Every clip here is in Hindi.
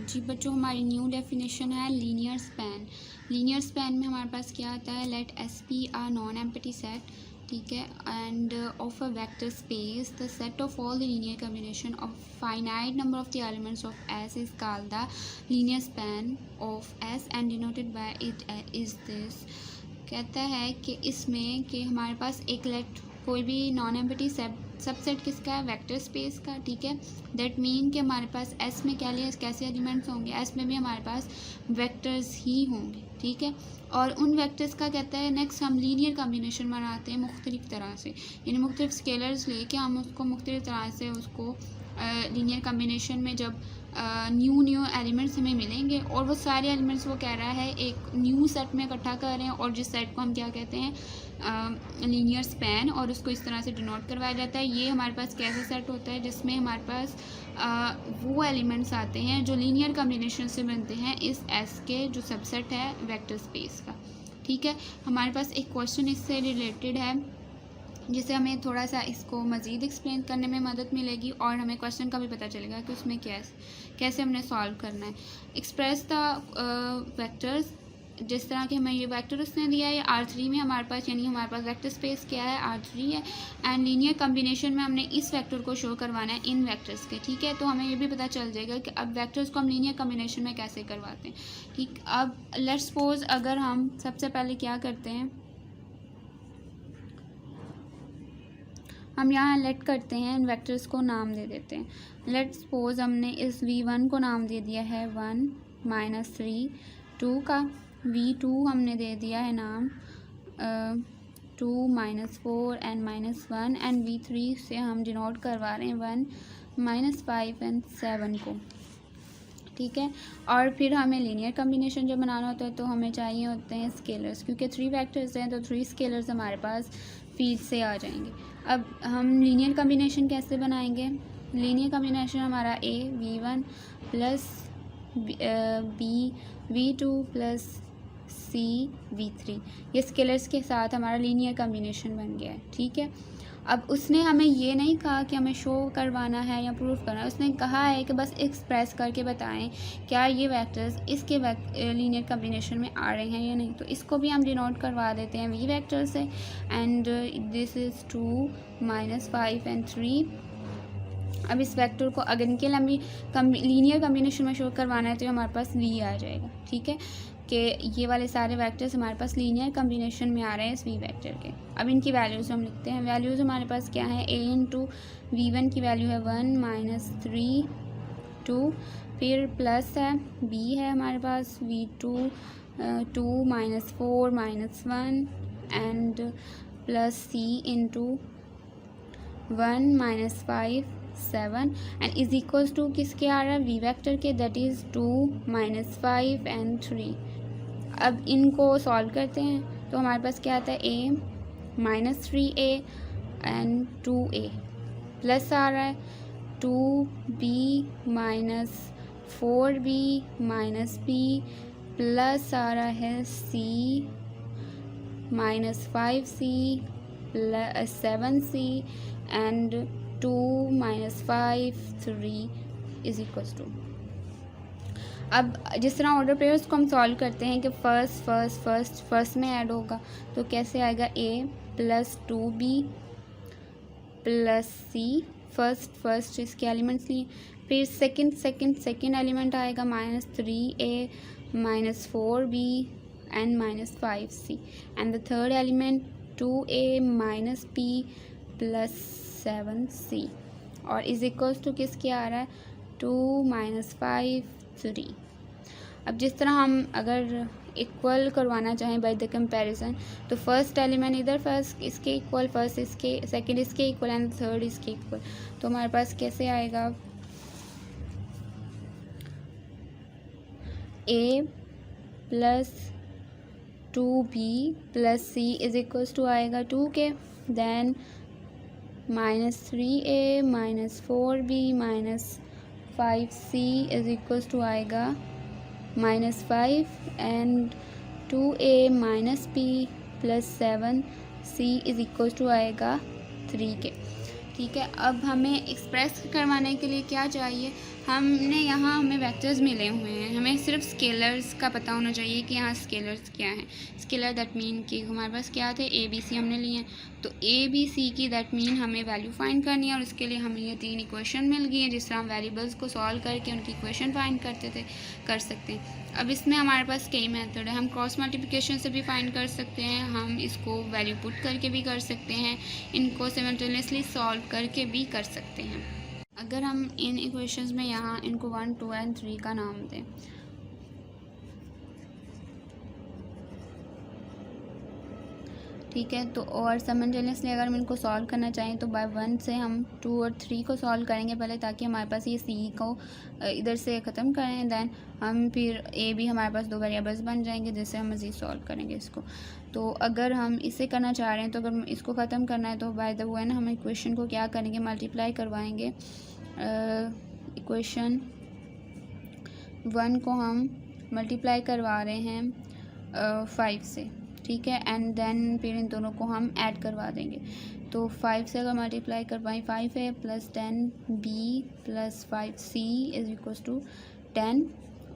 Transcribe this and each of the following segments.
जी बच्चों, हमारी न्यू डेफिनेशन है लीनियर स्पैन। लीनियर स्पैन में हमारे पास क्या आता है, let S be a non empty set, ठीक है, and of a vector space the set of all the linear combination of finite number of the elements of S is called the linear span of S and denoted by it is this. कहता है कि इसमें कि हमारे पास एक लेट कोई भी नॉन एम्प्टी सबसेट किसका है, वेक्टर स्पेस का, ठीक है। दैट मीन कि हमारे पास एस में क्या लिया, कैसे एलिमेंट्स होंगे, एस में भी हमारे पास वेक्टर्स ही होंगे, ठीक है। और उन वेक्टर्स का कहता है नेक्स्ट हम लीनियर कॉम्बिनेशन बनाते हैं मुख्तलिफ तरह से, यानी मुख्तलिफ स्केलर्स लेके हम उसको मुख्तलिफ तरह से उसको लीनियर कॉम्बिनेशन में जब न्यू एलिमेंट्स हमें मिलेंगे और वो सारे एलिमेंट्स वो कह रहा है एक न्यू सेट में इकट्ठा कर रहे हैं और जिस सेट को हम क्या कहते हैं, लीनियर स्पैन, और उसको इस तरह से डिनोट करवाया जाता है। ये हमारे पास कैसा सेट होता है जिसमें हमारे पास वो एलिमेंट्स आते हैं जो लीनियर कॉम्बिनेशन से बनते हैं इस एस के जो सबसेट है वेक्टर स्पेस का, ठीक है। हमारे पास एक क्वेश्चन इससे रिलेटेड है जिससे हमें थोड़ा सा इसको मज़ीद एक्सप्लेन करने में मदद मिलेगी और हमें क्वेश्चन का भी पता चलेगा कि उसमें कैसे हमने सॉल्व करना है। एक्सप्रेस द वेक्टर्स, जिस तरह के हमें ये वेक्टर उसने दिया है R3 में हमारे पास, यानी हमारे पास वेक्टर स्पेस क्या है, R3 है, एंड लीनियर कॉम्बिनेशन में हमने इस वेक्टर को शो करवाना है इन वेक्टर्स के, ठीक है। तो हमें ये भी पता चल जाएगा कि अब वेक्टर्स को हम लीनियर कॉम्बिनेशन में कैसे करवाते हैं, ठीक। अब लेट्स सपोज अगर हम सबसे पहले क्या करते हैं, हम यहाँ लेट करते हैं, इन वेक्टर्स को नाम दे देते हैं। लेट सपोज हमने इस v1 को नाम दे दिया है 1 -3, 2 का v2 हमने दे दिया है नाम 2 -4 एंड -1, एंड v3 से हम डिनोट करवा रहे हैं 1 -5 एंड 7 को, ठीक है। और फिर हमें लीनियर कॉम्बिनेशन जब बनाना होता है तो हमें चाहिए होते हैं स्केलर्स, क्योंकि 3 वेक्टर्स हैं तो 3 स्केलर्स हमारे पास फील्ड से आ जाएंगे। अब हम लीनियर कॉम्बिनेशन कैसे बनाएंगे, लीनियर कॉम्बिनेशन हमारा a v1 plus b v2 plus c v3, ये स्केलर्स के साथ हमारा लीनियर कॉम्बिनेशन बन गया है, ठीक है। अब उसने हमें ये नहीं कहा कि हमें शो करवाना है या प्रूफ करना है, उसने कहा है कि बस एक्सप्रेस करके बताएं क्या ये वेक्टर्स इसके लीनियर कॉम्बिनेशन में आ रहे हैं या नहीं। तो इसको भी हम डिनोट करवा देते हैं वी वेक्टर से, एंड दिस इज़ 2 -5 एंड 3। अब इस वेक्टर को अगर इनके लीनियर कॉम्बिनेशन में शो करवाना है तो हमारे पास वी आ जाएगा, ठीक है, कि ये वाले सारे वेक्टर्स हमारे पास लीनियर कॉम्बिनेशन में आ रहे हैं इस वी वेक्टर के। अब इनकी वैल्यूज़ हम लिखते हैं। वैल्यूज़ हमारे पास क्या है, a इंटू v1 की वैल्यू है 1 -3 2, फिर प्लस है b है हमारे पास v2 2 -4 -1 and plus c into 1 -5 7 and is equals to किसके आ रहा है, वी वेक्टर के, दैट इज़ 2 -5 एंड 3। अब इनको सॉल्व करते हैं तो हमारे पास क्या आता है, a -3a and 2a, plus आ रहा है 2b -4b -b, प्लस आ रहा है c -5c 7c and 2 -5 3 is equals to. अब जिस तरह ऑर्डर पेयर्स को हम सॉल्व करते हैं कि फर्स्ट में ऐड होगा तो कैसे आएगा, a plus 2b plus c, first इसके एलिमेंट्स लिए, फिर सेकंड एलिमेंट आएगा -3a -4b and -5c, and the third element 2a -b plus 7c, और इज इक्वल्स टू किसके आ रहा है, 2 -5 3। अब जिस तरह हम अगर इक्वल करवाना चाहें बाय द कंपैरिजन, तो फर्स्ट एलिमेंट इधर फर्स्ट इसके इक्वल, फर्स्ट इसके, सेकंड इसके इक्वल एंड थर्ड इसके इक्वल, तो हमारे पास कैसे आएगा, a plus 2b plus c is equals to आएगा 2 के, then -3a -4b -5c is equals to आएगा -5 and 2a -b plus 7c is equals to आएगा 3 के, ठीक है। अब हमें एक्सप्रेस करवाने के लिए क्या चाहिए, हमने यहाँ हमें वेक्टर्स मिले हुए हैं, हमें सिर्फ स्केलर्स का पता होना चाहिए कि यहाँ स्केलर्स क्या हैं। स्केलर दैट मीन कि हमारे पास क्या थे, ए बी सी हमने लिए हैं, तो ए बी सी की दैट मीन हमें वैल्यू फाइंड करनी है और उसके लिए हमें ये 3 इक्वेशन मिल गई हैं जिस तरह हम वेरिएबल्स को सॉल्व करके उनकी इक्वेशन फाइंड कर सकते हैं। अब इसमें हमारे पास कई मेथड है, हम क्रॉस मल्टीप्लिकेशन से भी फाइंड कर सकते हैं, हम इसको वैल्यू पुट करके भी कर सकते हैं, इनको सिमल्टेनियसली सॉल्व करके भी कर सकते हैं। अगर हम इन इक्वेशंस में यहाँ इनको 1, 2 एंड 3 का नाम दें, ठीक है, तो और सिमल्टेनियसली अगर हम इनको सॉल्व करना चाहें तो बाय 1 से हम 2 और 3 को सॉल्व करेंगे पहले, ताकि हमारे पास ये सी को इधर से ख़त्म करें, दैन हम फिर ए भी हमारे पास 2 वेरिएबल्स बन जाएंगे जिससे हम मज़ीद सॉल्व करेंगे इसको। तो अगर हम इसे करना चाह रहे हैं तो अगर इसको ख़त्म करना है तो बाय द वे ना हम इक्वेशन को क्या करेंगे, मल्टीप्लाई करवाएंगे। इक्वेशन 1 को हम मल्टीप्लाई करवा रहे हैं 5 से, ठीक है, एंड देन फिर इन दोनों को हम ऐड करवा देंगे। तो 5 से अगर मल्टीप्लाई करवाएं, 5 है plus 10 b plus 5 c is equals to 10,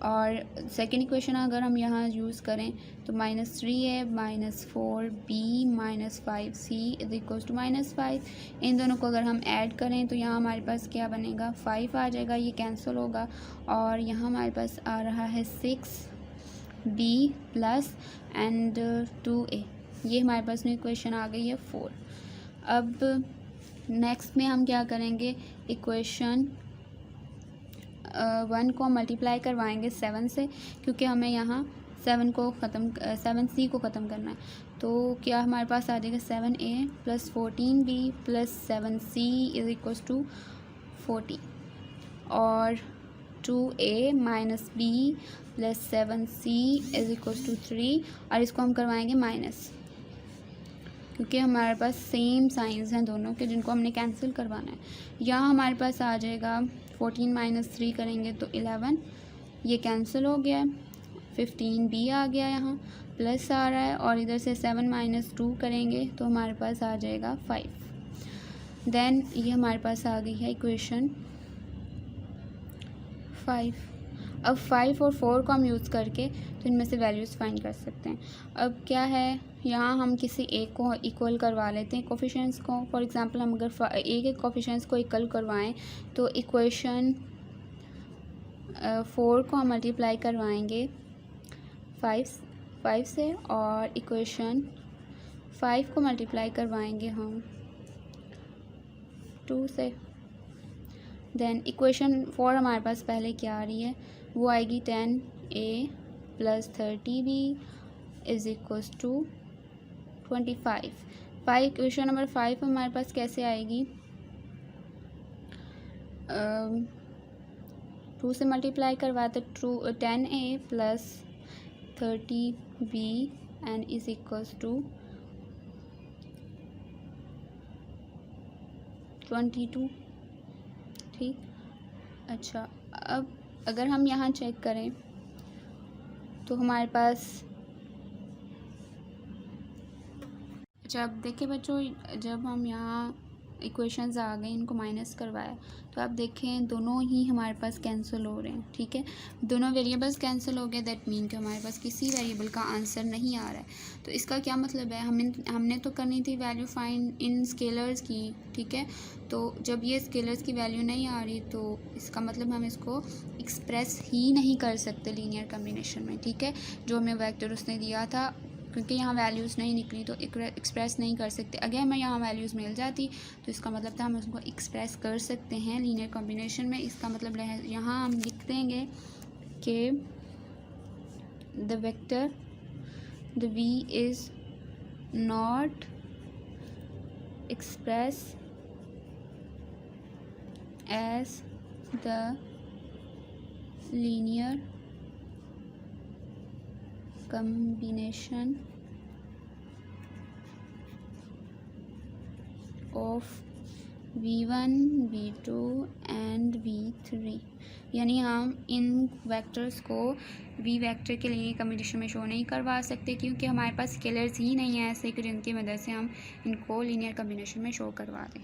और सेकेंड इक्वेशन अगर हम यहाँ यूज़ करें तो -3 है -4 b -5 c is equals to -5। इन दोनों को अगर हम ऐड करें तो यहाँ हमारे पास क्या बनेगा, 5 आ जाएगा, ये कैंसिल होगा, और यहाँ हमारे पास आ रहा है 6 बी प्लस एंड 2a, ये हमारे पास में इक्वेशन आ गई है 4। अब नेक्स्ट में हम क्या करेंगे, इक्वेशन 1 को मल्टीप्लाई करवाएंगे 7 से, क्योंकि हमें यहाँ 7c को ख़त्म करना है। तो क्या हमारे पास आ जाएगा 7a plus 14b plus 7c is equals to 40, और 2a minus b plus 7c is equals to 3, और इसको हम करवाएंगे माइनस, क्योंकि हमारे पास सेम साइंस हैं दोनों के जिनको हमने कैंसिल करवाना है। यहाँ हमारे पास आ जाएगा 14 माइनस 3 करेंगे तो 11, ये कैंसिल हो गया है, 15b आ गया, यहाँ प्लस आ रहा है, और इधर से 7 माइनस 2 करेंगे तो हमारे पास आ जाएगा 5। देन ये हमारे पास आ गई है इक्वेशन 5। अब 5 और 4 को हम यूज़ करके तो इनमें से वैल्यूज़ फाइंड कर सकते हैं। अब क्या है, यहाँ हम किसी एक को इक्वल करवा लेते हैं कोफिशिएंट्स को। फॉर एग्जांपल हम अगर एक कोफिशिएंट्स को इक्वल करवाएं तो इक्वेशन 4 को हम मल्टीप्लाई करवाएंगे 5 से, और इक्वेशन 5 को मल्टीप्लाई करवाएंगे हम 2 से। देन इक्वेशन 4 हमारे पास पहले क्या आ रही है, वो आएगी 10a plus 30b is equals to 25। Equation number 5 हमारे पास कैसे आएगी, 2 से मल्टीप्लाई करवाते 10a plus 30b and is equals to 22, ठीक। अच्छा, अब अगर हम यहाँ चेक करें तो हमारे पास, अच्छा अब देखिए बच्चों, जब हम यहाँ इक्वेशंस आ गए इनको माइनस करवाया तो आप देखें दोनों ही हमारे पास कैंसिल हो रहे हैं, ठीक है, दोनों वेरिएबल्स कैंसिल हो गए, दैट मीन कि हमारे पास किसी वेरिएबल का आंसर नहीं आ रहा है। तो इसका क्या मतलब है, हमने तो करनी थी वैल्यू फाइंड इन स्केलर्स की, ठीक है, तो जब ये स्केलर्स की वैल्यू नहीं आ रही तो इसका मतलब हम इसको एक्सप्रेस ही नहीं कर सकते लीनियर कम्बिनेशन में, ठीक है, जो हमें वेक्टर उसने दिया था, क्योंकि यहाँ वैल्यूज़ नहीं निकली तो एक्सप्रेस नहीं कर सकते। अगर हमें यहाँ वैल्यूज़ मिल जाती तो इसका मतलब था हम उसको एक्सप्रेस कर सकते हैं लीनियर कॉम्बिनेशन में। इसका मतलब यहाँ हम लिख देंगे कि the vector the v is not express as the linear combination of v1 v2 and v3, यानी हम इन वेक्टर्स को v वेक्टर के लिए कम्बिनेशन में शो नहीं करवा सकते क्योंकि हमारे पास स्केलर्स ही नहीं है ऐसे कि जिनकी मदद से हम इनको लीनियर कम्बिनेशन में शो करवा दें।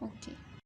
ओके।